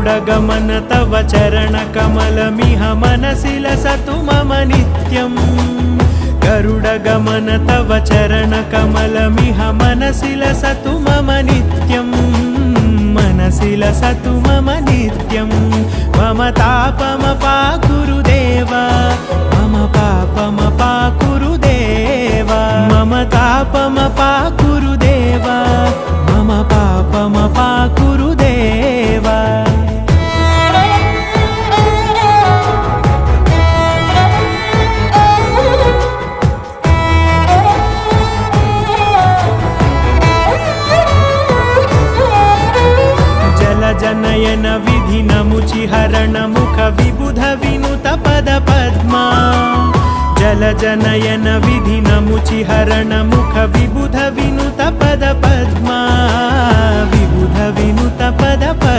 गरुडगमन तव चरणकमलमिह मनसि लसतु मम नित्यम् गरुडगमन तव चरणकमलमिह मनसि लसतु मम नित्यम् मनसि लसतु मम नित्यं मम तापमपाकुरु देवा मम पापमपाकुरु देवा मम तापमपाकुरु देवा मम पापमपाकुरु देवा जनयन विधि नमुचिहरण मुख विबुध विनुत पद पद्मा जल जनयन विधि नमुचिहरण मुख विबुध विनुत पद पद्मा विबुध विनुत पद पद्मा।